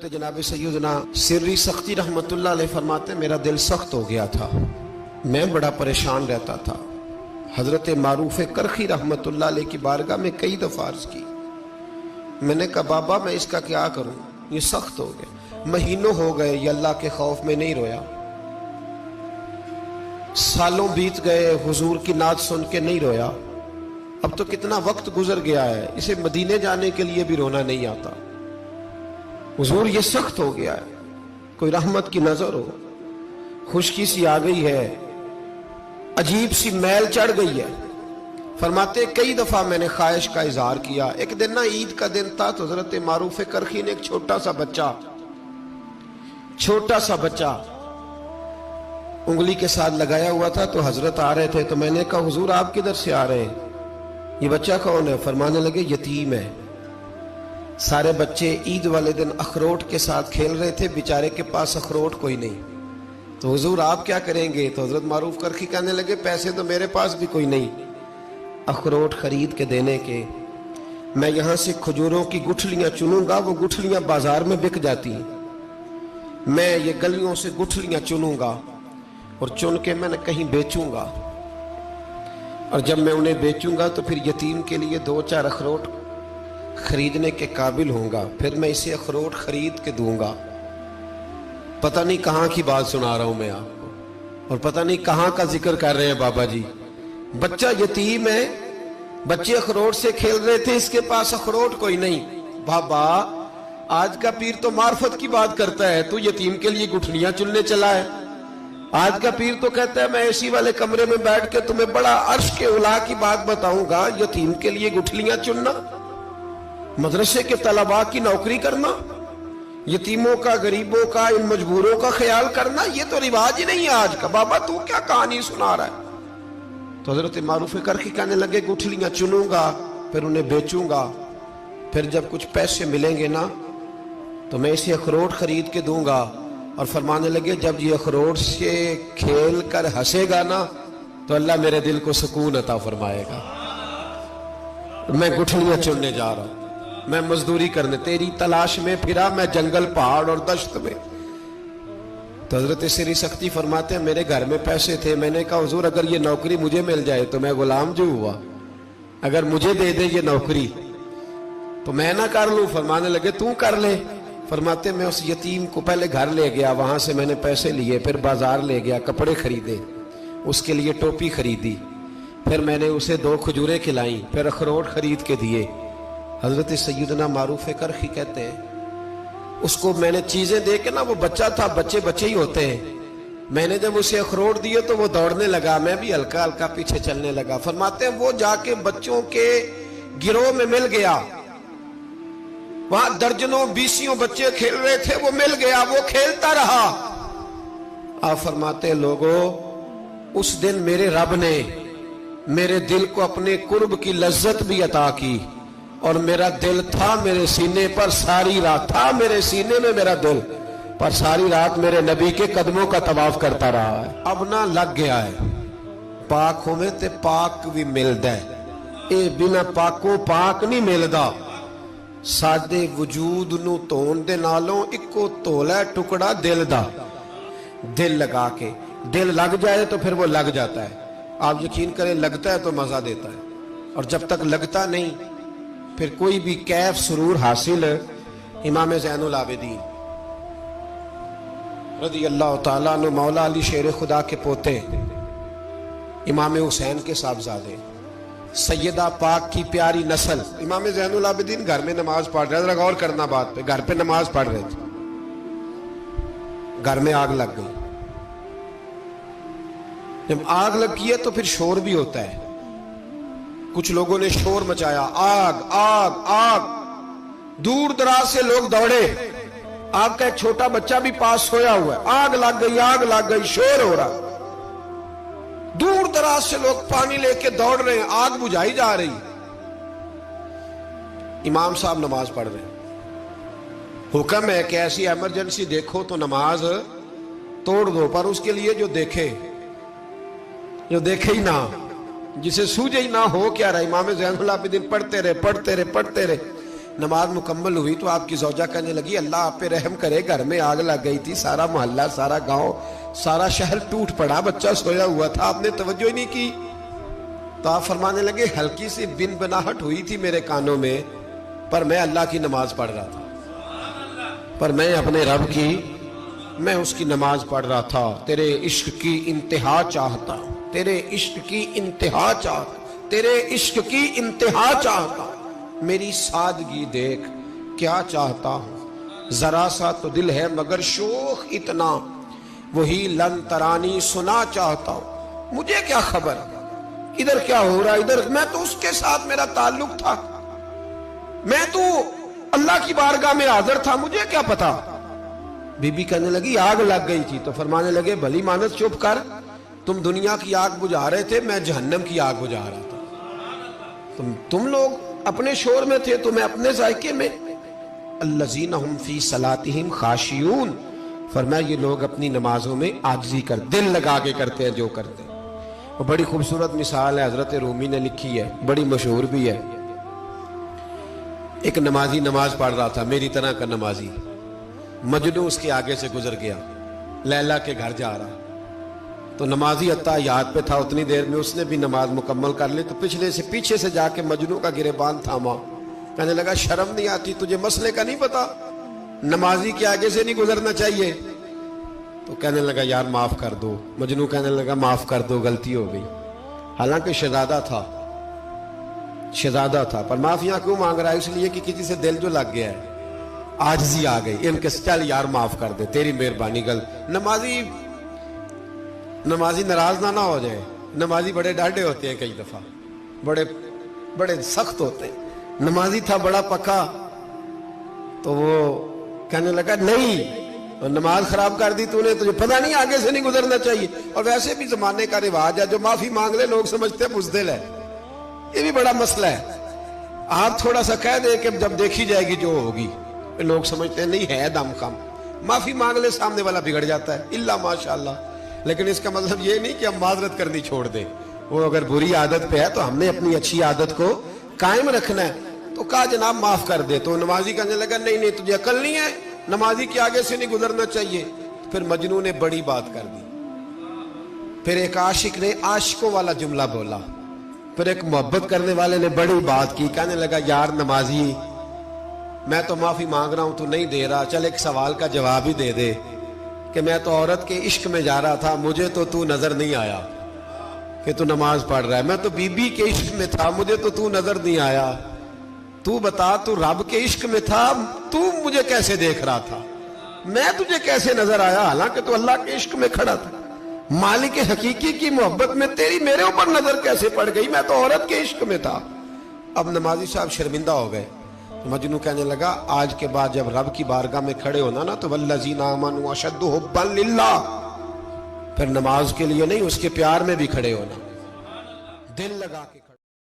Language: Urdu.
جناب سیدنا سری سختی رحمت اللہ علیہ فرماتے میرا دل سخت ہو گیا تھا، میں بڑا پریشان رہتا تھا۔ حضرت معروف کرخی رحمت اللہ علیہ کی بارگاہ میں کئی دفعہ عرض کی، میں نے کہا بابا میں اس کا کیا کروں، یہ سخت ہو گیا، مہینوں ہو گئے یہ اللہ کے خوف میں نہیں رویا، سالوں بیت گئے حضور کی نعت سن کے نہیں رویا، اب تو کتنا وقت گزر گیا ہے، اسے مدینے جانے کے لیے بھی رونا نہیں آتا، حضور یہ سخت ہو گیا ہے، کوئی رحمت کی نظر ہو، خشکی سی آ گئی ہے، عجیب سی میل چڑھ گئی ہے۔ فرماتے کئی دفعہ میں نے خواہش کا اظہار کیا، ایک دن نا عید کا دن تھا تو حضرت معروف کرخی نے ایک چھوٹا سا بچہ انگلی کے ساتھ لگایا ہوا تھا، تو حضرت آ رہے تھے تو میں نے کہا حضور آپ کدھر سے آ رہے ہیں، یہ بچہ کون ہے؟ فرمانے لگے یتیم ہے۔ سارے بچے عید والے دن اخروٹ کے ساتھ کھیل رہے تھے، بیچارے کے پاس اخروٹ کوئی نہیں، تو حضور آپ کیا کریں گے؟ تو حضرت معروف کرخی کہنے لگے پیسے تو میرے پاس بھی کوئی نہیں اخروٹ خرید کے دینے کے، میں یہاں سے کھجوروں کی گٹھلیاں چنوں گا، وہ گٹھلیاں بازار میں بک جاتی ہیں، میں یہ گلیوں سے گٹھلیاں چنوں گا اور چن کے میں کہیں بیچوں گا، اور جب میں انہیں بیچوں گا تو پھر یتیم کے لیے 2-4 اخروٹ خریدنے کے قابل ہوں گا، پھر میں اسے اخروٹ خرید کے دوں گا۔ پتہ نہیں کہاں کی بات سنا رہا ہوں میں آپ کو، اور پتہ نہیں کہاں کا ذکر کر رہے ہیں بابا جی۔ بچہ یتیم ہے، بچے اخروٹ سے کھیل رہے تھے، اس کے پاس اخروٹ کوئی نہیں۔ بابا آج کا پیر تو معرفت کی بات کرتا ہے، تو یتیم کے لیے گٹھلیاں چننے چلا ہے۔ آج کا پیر تو کہتا ہے میں اسی والے کمرے میں بیٹھ کے تمہیں بڑا عرش کے اعلیٰ کی بات بتاؤں گا، یتیم کے لیے گٹھلیاں چننا، مدرسے کے طلباء کی نوکری کرنا، یتیموں کا، غریبوں کا، ان مجبوروں کا خیال کرنا، یہ تو رواج ہی نہیں ہے آج کا۔ بابا تو کیا کہانی سنا رہا ہے؟ تو حضرت معروف کرخی کہنے لگے گٹھلیاں چنوں گا، پھر انہیں بیچوں گا، پھر جب کچھ پیسے ملیں گے نا تو میں اسے اخروٹ خرید کے دوں گا، اور فرمانے لگے جب یہ اخروٹ سے کھیل کر ہنسے گا نا تو اللہ میرے دل کو سکون عطا فرمائے گا۔ میں گٹھلیاں چننے جا رہا ہوں، میں مزدوری کرنے، تیری تلاش میں پھرا میں جنگل، پہاڑ اور دشت میں۔ تو حضرت سری سختی فرماتے ہیں میرے گھر میں پیسے تھے، میں نے کہا حضور اگر یہ نوکری مجھے مل جائے تو میں غلام جو ہوا، اگر مجھے دے دے یہ نوکری تو میں نہ کر لوں؟ فرمانے لگے تو کر لے۔ فرماتے میں اس یتیم کو پہلے گھر لے گیا، وہاں سے میں نے پیسے لیے، پھر بازار لے گیا، کپڑے خریدے، اس کے لیے ٹوپی خریدی، پھر میں نے اسے 2 کھجوریں کھلائیں، پھر اخروٹ خرید کے دیے۔ حضرت سیدنا معروف کرخی کہتے ہیں اس کو میں نے چیزیں دے کے نا، وہ بچہ تھا، بچے ہی ہوتے ہیں، میں نے جب اسے اخروٹ دیے تو وہ دوڑنے لگا، میں بھی ہلکا ہلکا پیچھے چلنے لگا۔ فرماتے ہیں وہ جا کے بچوں کے گروہ میں مل گیا، وہاں درجنوں 20 بچے کھیل رہے تھے، وہ مل گیا، وہ کھیلتا رہا۔ آپ فرماتے ہیں لوگوں اس دن میرے رب نے میرے دل کو اپنے قرب کی لذت بھی عطا کی، اور میرا دل تھا میرے سینے پر ساری رات، تھا میرے سینے میں میرا دل، پر ساری رات میرے نبی کے قدموں کا طواف کرتا رہا ہے۔ اب نہ لگ گیا ہے، پاک ہوئے تے پاک بھی ملدا ہے، اے بنا پاکوں پاک نہیں ملدا۔ سادے وجود نو تون دے نالوں اکو تولا ٹکڑا دل دا، دل لگا کے، دل لگ جائے تو پھر وہ لگ جاتا ہے۔ آپ یقین کریں لگتا ہے تو مزہ دیتا ہے، اور جب تک لگتا نہیں پھر کوئی بھی کیف سرور حاصل۔ امام زین العابدین رضی اللہ تعالیٰ عنہ مولا علی شیر خدا کے پوتے، امام حسین کے صاحبزادے، سیدہ پاک کی پیاری نسل، امام زین العابدین گھر میں نماز پڑھ رہے، ذرا غور کرنا بات پہ، گھر پہ نماز پڑھ رہے تھے، گھر میں آگ لگ گئی۔ جب آگ لگی ہے تو پھر شور بھی ہوتا ہے، کچھ لوگوں نے شور مچایا، آگ آگ آگ، دور دراز سے لوگ دوڑے، آپ کا ایک چھوٹا بچہ بھی پاس سویا ہوا ہے، آگ لگ گئی، شور ہو رہا، دور دراز سے لوگ پانی لے کے دوڑ رہے ہیں، آگ بجھائی جا رہی، امام صاحب نماز پڑھ رہے ہیں۔ حکم ہے کہ ایسی ایمرجنسی دیکھو تو نماز توڑ دو، پر اس کے لیے جو دیکھے ہی نہ، جسے سوجے ہی نہ ہو کیا رہا۔ امام زین العابدین پڑھتے رہے، نماز مکمل ہوئی تو آپ کی زوجہ کہنے لگی اللہ آپ پہ رحم کرے، گھر میں آگ لگ گئی تھی، سارا محلہ، سارا گاؤں، سارا شہر ٹوٹ پڑا، بچہ سویا ہوا تھا، آپ نے توجہ ہی نہیں کی۔ تو آپ فرمانے لگے ہلکی سی بن بناہٹ ہوئی تھی میرے کانوں میں، پر میں اللہ کی نماز پڑھ رہا تھا، پر میں اپنے رب کی، میں اس کی نماز پڑھ رہا تھا، تیرے عشق کی انتہا چاہتا، تیرے عشق کی انتہا چاہتا، تیرے عشق کی انتہا چاہتا، میری سادگی دیکھ کیا چاہتا ہوں، ذرا سا تو دل ہے مگر شوخ اتنا، وہی لن ترانی سنا چاہتا ہوں، مجھے کیا خبر ادھر کیا ہو رہا، ادھر میں تو اس کے ساتھ میرا تعلق تھا، میں تو اللہ کی بارگاہ میں حاضر تھا، مجھے کیا پتا۔ بی بی کہنے لگی آگ لگ گئی تھی، تو فرمانے لگے بھلی مانس چپ کر، تم دنیا کی آگ بجھا رہے تھے، میں جہنم کی آگ بجھا رہا تھا، تم لوگ اپنے شور میں تھے تو میں اپنے ذائقے میں۔ الذین ہم فی صلاتہم خاشعون، فرمایا یہ لوگ اپنی نمازوں میں عاجزی کر، دل لگا کے کرتے ہیں جو کرتے ہیں۔ وہ بڑی خوبصورت مثال ہے، حضرت رومی نے لکھی ہے، بڑی مشہور بھی ہے۔ ایک نمازی نماز پڑھ رہا تھا، میری طرح کا نمازی، مجنو اس کے آگے سے گزر گیا، لیلا کے گھر جا رہا، تو نمازی اتحیات پہ تھا، اتنی دیر میں اس نے بھی نماز مکمل کر لی، تو پیچھے سے جا کے مجنو کا گریبان تھاما، کہنے لگا شرم نہیں آتی تجھے، مسئلے کا نہیں پتا، نمازی کے آگے سے نہیں گزرنا چاہیے؟ تو کہنے لگا یار معاف کر دو، مجنو کہنے لگا معاف کر دو، غلطی ہو گئی، حالانکہ شہزادہ تھا، پر معافیاں کیوں مانگ رہا ہے؟ اس لیے کہ کسی سے دل جو لگ گیا ہے، عاجزی آ گئی، ان کے چل یار معاف کر دے، تیری مہربانی، نمازی ناراض نہ ہو جائے، نمازی بڑے ڈاڈے ہوتے ہیں، کئی دفعہ بڑے سخت ہوتے ہیں، نمازی تھا بڑا پکا، تو وہ کہنے لگا نہیں، نماز خراب کر دی تو نے، تجھے پتہ نہیں آگے سے نہیں گزرنا چاہیے، اور ویسے بھی زمانے کا رواج ہے، جو معافی مانگ لے لوگ سمجھتے ہیں بزدل ہے، یہ بھی بڑا مسئلہ ہے، آپ تھوڑا سا کہہ دیں کہ جب دیکھی جائے گی جو ہوگی، لوگ سمجھتے ہیں نہیں ہے دم کم، معافی مانگ لے سامنے والا بگڑ جاتا ہے، الا ماشاءاللہ، لیکن اس کا مطلب یہ نہیں کہ ہم معذرت کرنی چھوڑ دیں، وہ اگر بری عادت پہ ہے تو ہم نے اپنی اچھی عادت کو قائم رکھنا ہے، تو کہا جناب معاف کر دے، تو نمازی کہنے لگا نہیں تجھے عقل نہیں ہے، نمازی کے آگے سے نہیں گزرنا چاہیے، پھر مجنون نے بڑی بات کر دی، پھر ایک عاشق نے عاشقوں والا جملہ بولا، پھر ایک محبت کرنے والے نے بڑی بات کی، کہنے لگا یار نمازی میں تو معافی مانگ رہا ہوں تو نہیں دے رہا، چل ایک سوال کا جواب ہی دے دے کہ میں تو عورت کے عشق میں جا رہا تھا، مجھے تو نظر نہیں آیا کہ تو نماز پڑھ رہا ہے، میں تو بی بی کے عشق میں تھا، مجھے تو نظر نہیں آیا، تو بتا تو رب کے عشق میں تھا، تو مجھے کیسے دیکھ رہا تھا، میں تجھے کیسے نظر آیا، حالانکہ تو اللہ کے عشق میں کھڑا تھا، مالک حقیقی کی محبت میں تیری میرے اوپر نظر کیسے پڑ گئی، میں تو عورت کے عشق میں تھا۔ اب نمازی صاحب شرمندہ ہو گئے، مجنو کہنے لگا آج کے بعد جب رب کی بارگاہ میں کھڑے ہونا نا تو والذین آمنوا اشد حبا للہ، پھر نماز کے لیے نہیں، اس کے پیار میں بھی کھڑے ہونا، دل لگا کے